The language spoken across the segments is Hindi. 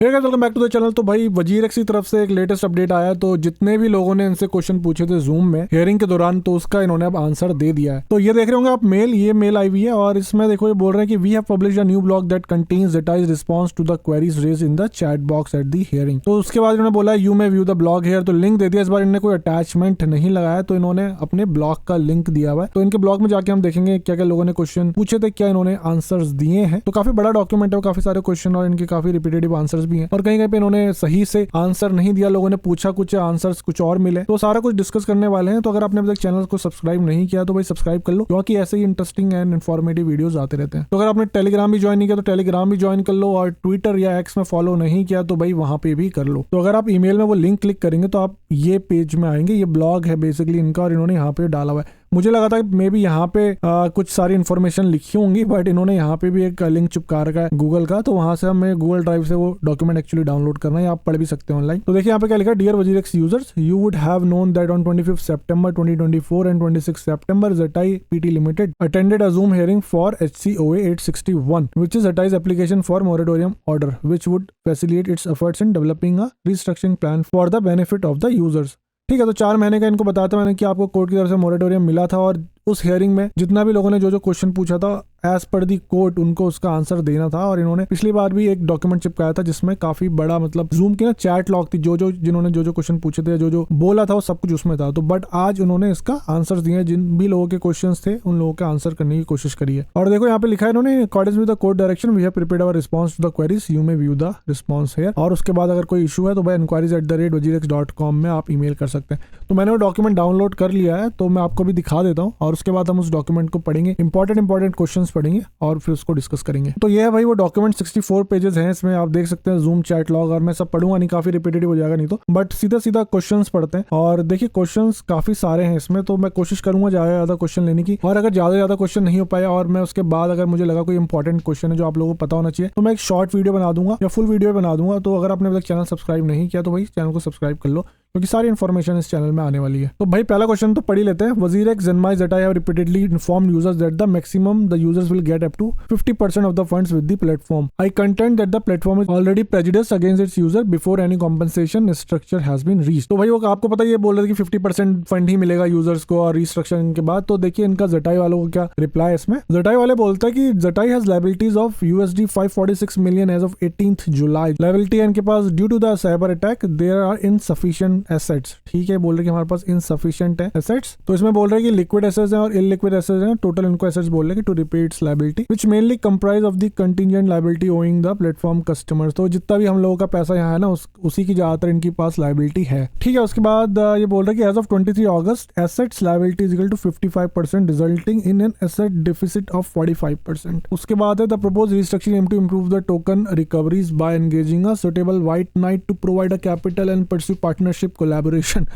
Welcome back to the channel. तो भाई वजीर एक्स की तरफ से एक लेटेस्ट अपडेट आया है। तो जितने भी लोगों ने इनसे क्वेश्चन पूछे थे जूम में हियरिंग के दौरान, तो उसका इन्होंने अब आंसर दे दिया है। तो ये देख रहे होंगे आप ये मेल आई हुई है और इसमें देखो ये बोल रहे हैं कि we have published a new blog that contains detailed response to the queries raised in the chat box at the hearing. तो उसके बाद इन्होंने बोला you may view the blog here. तो लिंक दे दिया। इस बार इन्होंने कोई अटैचमेंट नहीं लगाया, तो इन्होंने अपने ब्लॉग का लिंक दिया हुआ है। तो इनके ब्लॉग में जाके हम देखेंगे क्या क्या लोगों ने क्वेश्चन पूछे थे, क्या इन्होंने आंसर्स दिए हैं। तो काफी बड़ा डॉक्यूमेंट है, काफी सारे क्वेश्चन और इनके काफी रिपीटेटिव आंसर्स भी हैं और कहीं कहीं पे इन्होंने सही से आंसर नहीं दिया, लोगों ने पूछा कुछ आंसर्स कुछ और मिले। तो सारा कुछ डिस्कस करने वाले हैं। तो अगर आपने अभी तक चैनल को सब्सक्राइब नहीं किया तो भाई सब्सक्राइब कर लो, क्योंकि ऐसे ही इंटरेस्टिंग एंड इन्फॉर्मेटिव वीडियोस आते रहते हैं। तो अगर आपने टेलीग्राम भी ज्वाइन नहीं किया तो टेलीग्राम भी ज्वाइन कर लो, और ट्विटर या एक्स में फॉलो नहीं किया तो भाई वहां पे भी कर लो। तो अगर आप ईमेल में वो लिंक क्लिक करेंगे तो आप ये पेज में आएंगे। ये ब्लॉग है बेसिकली इनका और इन्होंने यहाँ पे डाला हुआ है। मुझे लगा था मे बी यहाँ पे कुछ सारी इन्फॉर्मेशन लिखी होंगी, बट इन्होंने यहाँ पे भी एक लिंक चिपका रखा है गूगल का। तो वहां से हमें गूगल ड्राइव से वो डॉक्यूमेंट एक्चुअली डाउनलोड करना है, आप पढ़ भी सकते हैं ऑनलाइन। तो देखिए यहाँ पे क्या लिखा है, डियर वजीर x users, you would have known that on 25 September 2024 and 26 September ZTI PT Limited attended a Zoom hearing for HCOA 861, which is ZTI's application for moratorium order, which would facilitate its efforts in developing a restructuring plan for the benefit of the users. ठीक है, तो 4 महीने का इनको बताता मैंने कि आपको कोर्ट की तरफ से मोरेटोरियम मिला था और उस हियरिंग में जितना भी लोगों ने जो क्वेश्चन पूछा था एज पर दी कोर्ट उनको उसका आंसर देना था। और इन्होंने पिछली बार भी एक डॉक्यूमेंट चिपकाया था जिसमें काफी बड़ा मतलब जूम की ना चैट लॉग थी, जिन्होंने जो क्वेश्चन पूछे थे, जो बोला था वो सब कुछ उसमें था। तो बट आज उन्होंने इसका आंसर दिए, जिन भी लोगों के क्वेश्चन थे उन लोगों का आंसर करने की कोशिश करी है। और देखो यहाँ पे लिखा है इन्होंने according with the court direction we have prepared our response to the queries, you may view the response here. और उसके बाद अगर कोई इशू है तो भाई enquiries@wajirex.com में आप ईमेल कर सकते हैं। तो मैंने वो डॉक्यूमेंट डाउनलोड कर लिया है, तो मैं आपको भी दिखा देता हूँ और उसके बाद हम उस डॉक्यूमेंट को पढ़ेंगे, इंपॉर्टेंट क्वेश्चंस पढ़ेंगे और फिर उसको डिस्कस करेंगे। तो ये है भाई वो डॉक्यूमेंट, 64 पेजेस हैं इसमें, आप देख सकते हैं जूम चैट लॉग। और मैं सब पढ़ूंगा नहीं, काफी रिपीटेटिव हो जाएगा नहीं तो, बट सीधा क्वेश्चंस पढ़ते हैं। और देखिए क्वेश्चंस काफी सारे हैं इसमें, तो मैं कोशिश करूंगा ज्यादा क्वेश्चन लेने की। और अगर ज्यादा क्वेश्चन नहीं हो पाया और मैं उसके बाद अगर मुझे लगा कोई इंपॉर्टेंट क्वेश्चन है जो आप लोगों को पता होना चाहिए, तो मैं एक शॉर्ट वीडियो बना दूंगा या फुल वीडियो बना दूंगा। तो अगर आपने अभी तक चैनल सब्सक्राइब नहीं किया तो भाई चैनल को सब्सक्राइब कर लो, क्योंकि सारी इन्फॉर्मेशन इस चैनल में आने वाली है। तो भाई पहला क्वेश्चन तो पढ़ ही लेते हैं। वजीर x ZTI have repeatedly informed users that the maximum the users will get up to 50% of the funds with the platform. I contend that the platform is already prejudiced against its user before any compensation structure has been reached. तो भाई वो आपको पता ये बोल रहे थे कि 50% फंड ही मिलेगा यूजर्स को और रिस्ट्रक्चरिंग के बाद। तो देखिए इनका ZTI वालों को क्या रिप्लाई है इसमें। ZTI वाले बोलते हैं कि ZTI has liabilities of $546 million as of 18th July. Liability है इनके पास due to the cyber attack, there are insufficient assets. ठीक है, बोल रहे कि हमारे पास इनसफिशिएंट है एसेट्स। तो इसमें बोल रहे हैं कि लिक्विड एसेट्स हैं और इलिक्विड एसेट्स हैं। टोटल इनको एसेट्स बोल रहे हैं कि to repay its liability which mainly comprise of the contingent liability owing the platform customers. तो जितना भी हम लोगों का पैसा यहाँ है ना उसी की ज्यादातर इनके पास लायबिलिटी है। ठीक है, उसके बाद ये बोल रहे हैं कि as of 23 August assets liability is equal to 55% resulting in an asset deficit of 45%। उसके बाद है the proposed restructuring aim to improve the token recoveries by engaging a suitable white knight to provide a capital and pursue partnership collaboration.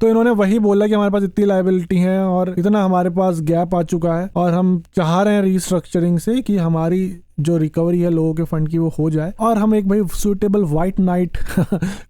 तो इन्होंने वही बोला कि हमारे पास इतनी लायबिलिटी है और इतना हमारे पास गैप आ चुका है और हम चाह रहे हैं रिस्ट्रक्चरिंग से कि हमारी जो रिकवरी है लोगों के फंड की वो हो जाए और हम एक भाई सुटेबल व्हाइट नाइट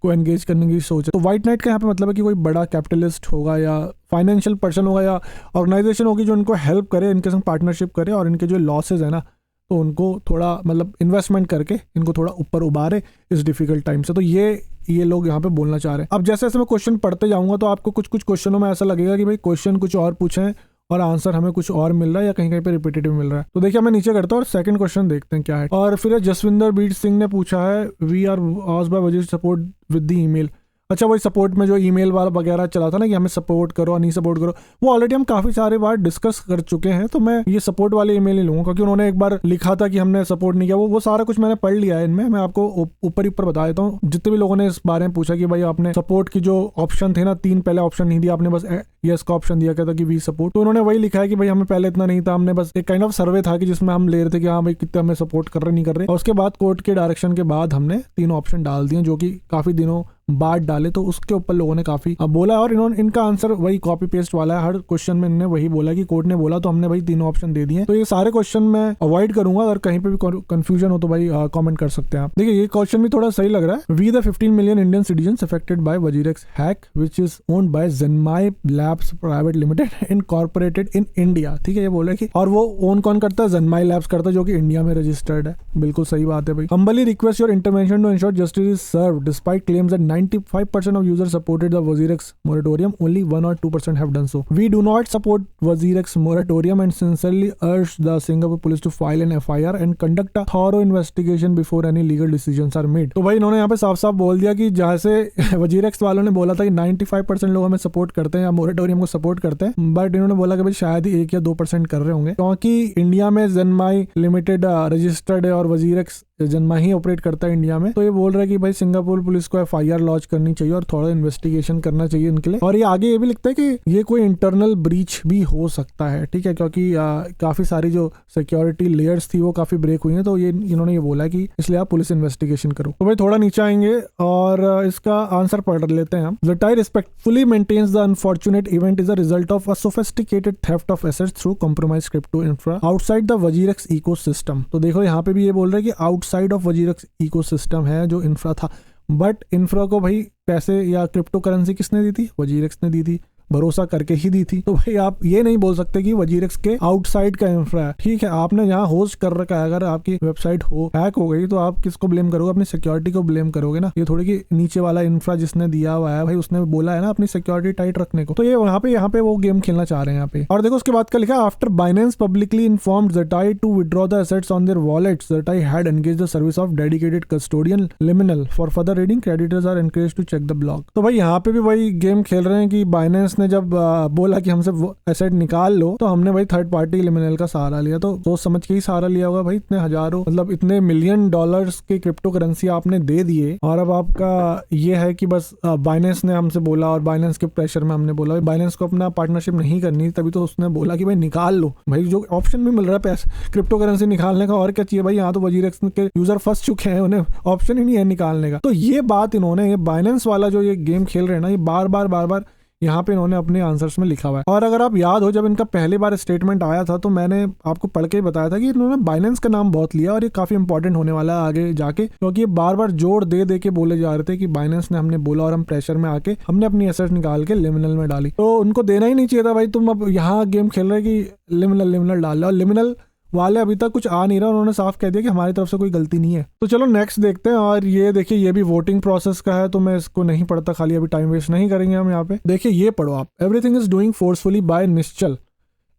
को एंगेज करने की सोच है। तो व्हाइट नाइट का यहाँ पे मतलब है कि कोई बड़ा कैपिटलिस्ट होगा या फाइनेंशियल पर्सन होगा या ऑर्गेनाइजेशन होगी जो इनको हेल्प करे, इनके संग पार्टनरशिप करे और इनके जो लॉसेज है ना तो उनको थोड़ा मतलब इन्वेस्टमेंट करके इनको थोड़ा ऊपर उबारे इस डिफिकल्ट टाइम से। तो ये लोग यहाँ पे बोलना चाह रहे हैं। अब जैसे जैसे मैं क्वेश्चन पढ़ते जाऊंगा तो आपको कुछ क्वेश्चनों में ऐसा लगेगा कि भाई क्वेश्चन कुछ और पूछे हैं और आंसर हमें कुछ और मिल रहा है या कहीं पे रिपीटेटिव मिल रहा है। तो देखिए मैं नीचे करता हूँ और सेकंड क्वेश्चन देखते हैं क्या है। और फिर जसविंदर बीट सिंह ने पूछा है वी आर आस्क्ड बाय वजीर सपोर्ट विद द ईमेल। अच्छा, वही सपोर्ट में जो ईमेल वाला वगैरह चला था ना कि हमें सपोर्ट करो और नहीं सपोर्ट करो, वो ऑलरेडी हम काफी सारे बार डिस्कस कर चुके हैं। तो मैं ये सपोर्ट वाले ईमेल नहीं लूंगा क्योंकि उन्होंने एक बार लिखा था कि हमने सपोर्ट नहीं किया। वो सारा कुछ मैंने पढ़ लिया है इनमें। मैं आपको ऊपर बता देता हूँ। जितने भी लोगों ने इस बारे में पूछा कि भाई आपने सपोर्ट की जो ऑप्शन थे ना 3 पहले ऑप्शन नहीं दिया, आपने बस यस का ऑप्शन दिया था कि वी सपोर्ट। तो उन्होंने वही लिखा है कि भाई हमें पहले इतना नहीं था, हमने बस एक काइंड ऑफ सर्वे था कि जिसमें हम ले रहे थे कि हाँ भाई कितने हमें सपोर्ट कर रहे नहीं कर रहे। और उसके बाद कोर्ट के डायरेक्शन के बाद हमने 3 ऑप्शन डाल दिए जो कि काफी दिनों बात डाले, तो उसके ऊपर लोगों ने काफी बोला और इन्होंने इनका आंसर वही कॉपी पेस्ट वाला है। हर क्वेश्चन में इन्होंने वही बोला कि कोर्ट ने बोला, तो हमने भाई तीनों ऑप्शन दे दिए। तो ये सारे क्वेश्चन मैं अवॉइड करूंगा, अगर कहीं पे भी कंफ्यूजन हो तो भाई कमेंट कर सकते हैं आप। देखिए ये क्वेश्चन भी थोड़ा सही लग रहा है। We the 15 million Indian citizens affected by WazirX hack which is owned by Zanmai labs private limited incorporated in India. ठीक है, ये बोले कि और वो ओन कौन करता है, जेनमाई लैब्स करता है, जो कि इंडिया में रजिस्टर्ड है। बिल्कुल सही बात है भाई। Humbly request your intervention to ensure justice is served despite claims that 95% of users supported the WazirX moratorium, only 1 or 2% have done so. We do not support WazirX moratorium and sincerely urge the Singapore police to file an FIR and conduct a thorough investigation before any legal decisions are made. तो भाई इन्होंने यहाँ पे साफ-साफ बोल दिया कि जैसे WazirX वालों ने बोला था कि 95% लोग हमें सपोर्ट करते हैं या मोरेटोरियम को सपोर्ट करते हैं, बट इन्होंने बोला कि भाई शायद ही 1 या 2% कर रहे होंगे, क्योंकि इंडिया में जेनमाई लिमिटेड रजिस्टर्ड है और WazirX जेनमाई ही ऑपरेट करता है इंडिया में। तो ये बोल रहा है कि भाई सिंगापुर पुलिस को FIR लॉन्च करनी चाहिए और थोड़ा इन्वेस्टिगेशन करना चाहिए इनके लिए। और ये आगे ये भी लिखता है कि ये कोई इंटरनल ब्रीच भी हो सकता है। ठीक है, क्योंकि काफी सारी जो सिक्योरिटी लेयर्स थी वो काफी ब्रेक हुई हैं, तो ये इन्होंने ये बोला कि इसलिए आप पुलिस इन्वेस्टिगेशन करो। तो भाई थोड़ा नीचे आएंगे और इसका आंसर पढ़ लेते हैं हम। ZTI respectfully maintains the unfortunate event is a result of a sophisticated theft of assets through compromised crypto infra outside the WazirX ecosystem। तो देखो यहाँ पे भी ये बोल रहे हैं कि आउटसाइड ऑफ WazirX इकोसिस्टम है जो इंफ्रा था, बट इंफ्रा को भाई पैसे या क्रिप्टो करेंसी किसने दी थी, WazirX ने दी थी, भरोसा करके ही दी थी। तो भाई आप ये नहीं बोल सकते कि WazirX के आउटसाइड का इंफ्रा है। ठीक है, आपने यहाँ होस्ट कर रखा है, अगर आपकी वेबसाइट हैक हो गई तो आप किसको ब्लेम करोगे, अपनी सिक्योरिटी को ब्लेम करोगे ना। ये थोड़ी कि नीचे वाला इंफ्रा जिसने दिया हुआ है भाई उसने बोला है ना अपनी सिक्योरिटी टाइट रखने को, तो ये यहाँ पे वो गेम खेलना चाह रहे हैं यहाँ पे। और देखो उसके बाद का लिखा, after Binance publicly informed ZTI to withdraw the assets on their wallets, ZTI had engaged the service of dedicated custodian Liminal for further reading, creditors are encouraged to check the block. तो भाई यहाँ पे भी वही गेम खेल रहे हैं कि बाइनेंस ने जब बोला कि हमसे एसेट निकाल लो, तो हमने भाई थर्ड पार्टी लिमिनल का सहारा लिया। तो सोच समझ के ही सहारा लिया होगा भाई, इतने हजारों मतलब इतने मिलियन डॉलर्स के क्रिप्टो करेंसी आपने दे दिए, और अब आपका ये है कि बस बाइनेंस ने हमसे बोला और बाइनेंस के प्रेशर में हमने बोला। बाइनेंस को अपना पार्टनरशिप नहीं करनी, तभी तो उसने बोला कि भाई निकाल लो। भाई जो ऑप्शन भी मिल रहा है पैसे क्रिप्टो करेंसी निकालने का, और क्या चाहिए भाई। यहाँ तो WazirX के यूजर फंस चुके हैं, उन्हें ऑप्शन ही नहीं है निकालने का। तो ये बात इन्होंने, ये बाइनेंस वाला जो ये गेम खेल रहे हैं ना, ये बार बार यहाँ पे इन्होंने अपने आंसर्स में लिखा हुआ है। और अगर आप याद हो, जब इनका पहली बार स्टेटमेंट आया था तो मैंने आपको पढ़ के ही बताया था कि इन्होंने बाइनेंस का नाम बहुत लिया और ये काफी इंपॉर्टेंट होने वाला है आगे जाके, क्योंकि ये बार बार जोर दे के बोले जा रहे थे कि बाइनेंस ने हमने बोला और हम प्रेशर में आके हमने अपनी एसेट निकाल के लिमिनल में डाली। तो उनको देना ही नहीं चाहिए था भाई, तुम अब यहाँ गेम खेल रहे कि लिमिनल डाल लो, और लिमिनल वाले अभी तक कुछ आ नहीं रहा, उन्होंने साफ कह दिया कि हमारी तरफ से कोई गलती नहीं है। तो चलो नेक्स्ट देखते हैं। और ये देखिए, ये भी वोटिंग प्रोसेस का है, तो मैं इसको नहीं पढ़ता, खाली अभी टाइम वेस्ट नहीं करेंगे हम यहाँ पे। देखिए ये पढ़ो आप, everything is doing forcefully by Nischal.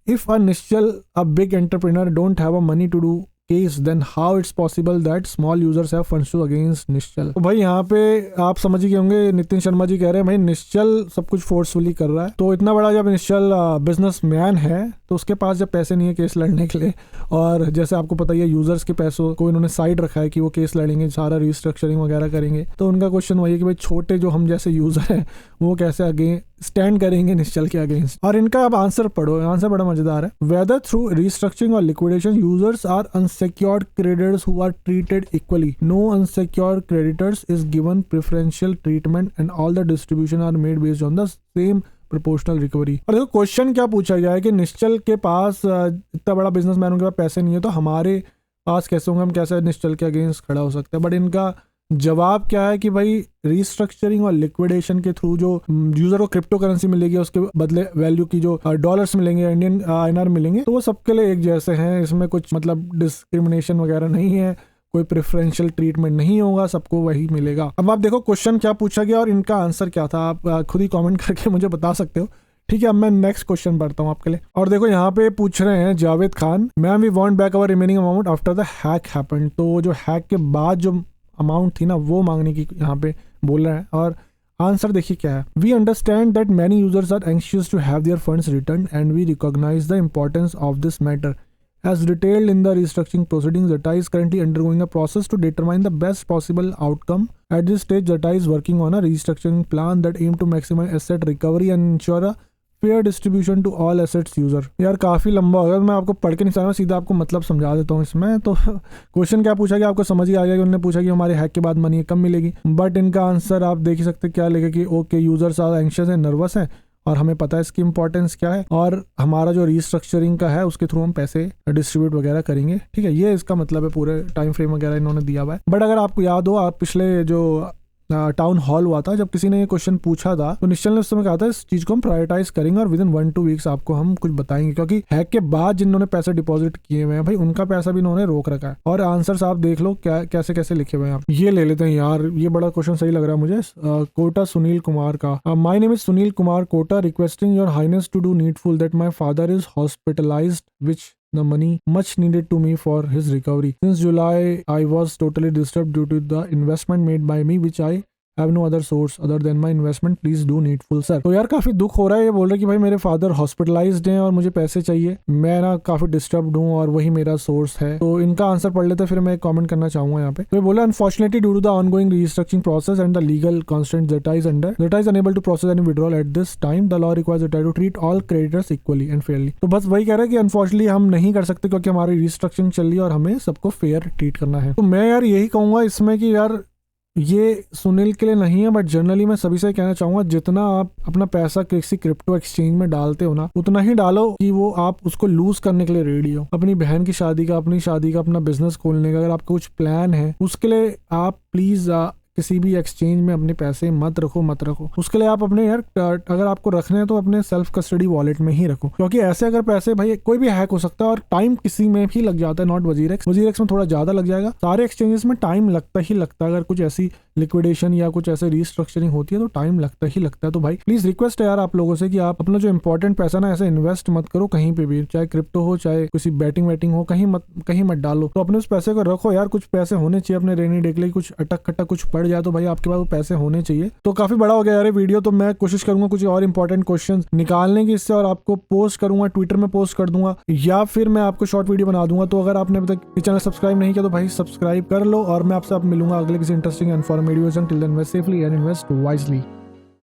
If a Nischal a big entrepreneur don't have a money to do case, then how it's possible that small users have funds to against Nischal. तो भाई यहाँ पे आप समझ ही होंगे, नितिन शर्मा जी कह रहे हैं भाई निश्चल सब कुछ फोर्सफुली कर रहा है। तो इतना बड़ा जब निश्चल बिजनेसमैन है, तो उसके पास जब पैसे नहीं है केस लड़ने के लिए, और जैसे आपको पता ही है यूजर्स के पैसों को इन्होंने साइड रखा है कि वो केस लड़ेंगे, सारा रिस्ट्रक्चरिंग वगैरह करेंगे, तो उनका क्वेश्चन वही है कि भाई छोटे जो हम जैसे यूजर हैं वो कैसे आगे स्टैंड करेंगे निश्चल के अगेंस्ट। और इनका अब आंसर पढ़ो, आंसर बड़ा मजेदार है। वेदर थ्रू रिस्ट्रक्चरिंग और liquidation users are unsecured creditors who are treated equally, no unsecured creditors is given preferential treatment and all the distribution are made based on the same proportional recovery. और देखो क्वेश्चन क्या पूछा गया है कि निश्चल के पास इतना बड़ा बिजनेसमैन के पास पैसे नहीं है, तो हमारे पास कैसे होंगे, हम कैसे निश्चल के अगेंस्ट खड़ा हो सकते हैं। बट इनका जवाब क्या है कि भाई रिस्ट्रक्चरिंग और लिक्विडेशन के थ्रू जो यूजर को क्रिप्टो करेंसी मिलेगी, उसके बदले वैल्यू की जो डॉलर्स मिलेंगे, इंडियन INR मिलेंगे, तो वो सबके लिए एक जैसे हैं। इसमें कुछ मतलब डिस्क्रिमिनेशन वगैरह नहीं है, कोई प्रेफरेंशियल ट्रीटमेंट नहीं होगा, सबको वही मिलेगा। अब आप देखो क्वेश्चन क्या पूछा गया और इनका आंसर क्या था, आप खुद ही कमेंट करके मुझे बता सकते हो। ठीक है, अब मैं नेक्स्ट क्वेश्चन पढ़ता हूँ आपके लिए। और देखो यहाँ पे पूछ रहे हैं Javed Khan, ma'am we want back our remaining amount after the hack happened. तो जो हैक के बाद जो अमाउंट थी ना, वो मांगने की यहाँ पे बोल रहे हैं। और आंसर देखिए क्या है, we understand that many users are anxious to have their funds return and we recognise the importance of this matter. As detailed in the restructuring proceedings, ZTI is currently undergoing a process to determine the best possible outcome. At this stage, ZTI is working on a restructuring plan that aim to maximize asset recovery and ensure a fair distribution to all assets user. यार काफी लंबा होगा, मैं आपको पढ़ के नहीं समझा, सीधा आपको मतलब समझा देता हूँ इसमें। तो क्वेश्चन क्या पूछा गया आपको समझ ही आ गया कि उन्होंने पूछा कि हमारे हैक के बाद मनी कब मिलेगी, बट इनका आंसर आप देख ही सकते क्या लिखे कि okay users are anxious and nervous हैं और हमें पता है इसकी इंपॉर्टेंस क्या है और हमारा जो रीस्ट्रक्चरिंग का है उसके थ्रू हम पैसे डिस्ट्रीब्यूट वगैरह करेंगे। ठीक है, ये इसका मतलब है, पूरे टाइम फ्रेम वगैरह इन्होंने दिया हुआ है। बट अगर आपको याद हो, आप पिछले जो टाउन हॉल हुआ था, जब किसी ने ये क्वेश्चन पूछा था तो निश्चल ने उस समय कहा था इस चीज को हम प्रायोरिटाइज करेंगे और विद इन 1-2 वीक्स आपको हम कुछ बताएंगे, क्योंकि हैक के बाद जिन्होंने पैसे डिपॉजिट किए हुए हैं भाई उनका पैसा भी इन्होंने रोक रखा है। और आंसर्स आप देख लो क्या कैसे कैसे लिखे हुए हैं। आप ये ले लेते हैं यार, ये बड़ा क्वेश्चन सही लग रहा है मुझे। कोटा सुनील कुमार का, my name is Sunil Kumar Kota, requesting your highness to do needful that my father is hospitalised which the money much needed to me for his recovery. Since July, I was totally disturbed due to the investment made by me, which I have no other source other than my investment. Please do needful sir. तो यार काफी दुख हो रहा है, ये बोल रहे कि भाई मेरे फादर हॉस्पिटलाइज्ड हैं और मुझे पैसे चाहिए, मैं ना काफी डिस्टर्ब्ड हूँ और वही मेरा सोर्स है। तो इनका आंसर पढ़ लेते, फिर मैं एक कमेंट करना चाहूंगा यहाँ पे। तो ये बोला unfortunately due to the ongoing restructuring process and the legal constant that is under, that is unable to process any withdrawal at this time, the law requires that to treat all creditors equally and fairly. तो बस वही कह रहा है कि अनफॉर्चुनेटली हम नहीं कर सकते क्योंकि हमारी रीस्ट्रक्चरिंग चल रही है और हमें सबको फेयर ट्रीट करना है। तो मैं यार यही कहूंगा इसमें कि यार ये सुनील के लिए नहीं है, बट जनरली मैं सभी से कहना चाहूंगा जितना आप अपना पैसा किसी क्रिप्टो एक्सचेंज में डालते हो ना, उतना ही डालो कि वो आप उसको लूज करने के लिए रेडी हो। अपनी बहन की शादी का, अपनी शादी का, अपना बिजनेस खोलने का अगर आपका कुछ प्लान है, उसके लिए आप प्लीज किसी भी एक्सचेंज में अपने पैसे मत रखो। उसके लिए आप अपने यार अगर आपको रखने हैं तो अपने सेल्फ कस्टडी वॉलेट में ही रखो, क्योंकि ऐसे अगर पैसे भाई कोई भी हैक हो सकता है और टाइम किसी में भी लग जाता है, नॉट वजीरेक्स में थोड़ा ज्यादा लग जाएगा। सारे एक्सचेंजेस में टाइम लगता ही लगता है, अगर कुछ ऐसी लिक्विडेशन या कुछ ऐसे रीस्ट्रक्चरिंग होती है तो टाइम लगता ही लगता है। तो भाई प्लीज रिक्वेस्ट है यार आप लोगों से कि आप अपना जो इंपॉर्टेंट पैसा ना ऐसे इन्वेस्ट मत करो कहीं पे भी, चाहे क्रिप्टो हो चाहे किसी बैटिंग हो, कहीं मत डालो। तो अपने उस पैसे को रखो यार, कुछ पैसे होने चाहिए अपने रेनी डे के लिए, कुछ अटक खटक कुछ पड़ जाए तो भाई आपके पास पैसे होने चाहिए। तो काफी बड़ा हो गया यार वीडियो, तो मैं कोशिश करूंगा कुछ और इंपॉर्टेंट क्वेश्चंस निकालने की इससे और आपको पोस्ट करूंगा, ट्विटर में पोस्ट कर दूंगा या फिर मैं आपको शॉर्ट वीडियो बना दूंगा। तो अगर आपने अभी तक ये चैनल सब्सक्राइब नहीं किया तो भाई सब्सक्राइब कर लो और मैं आपसे मिलूंगा अगले किसी interesting informative video. Till then invest safely and invest wisely.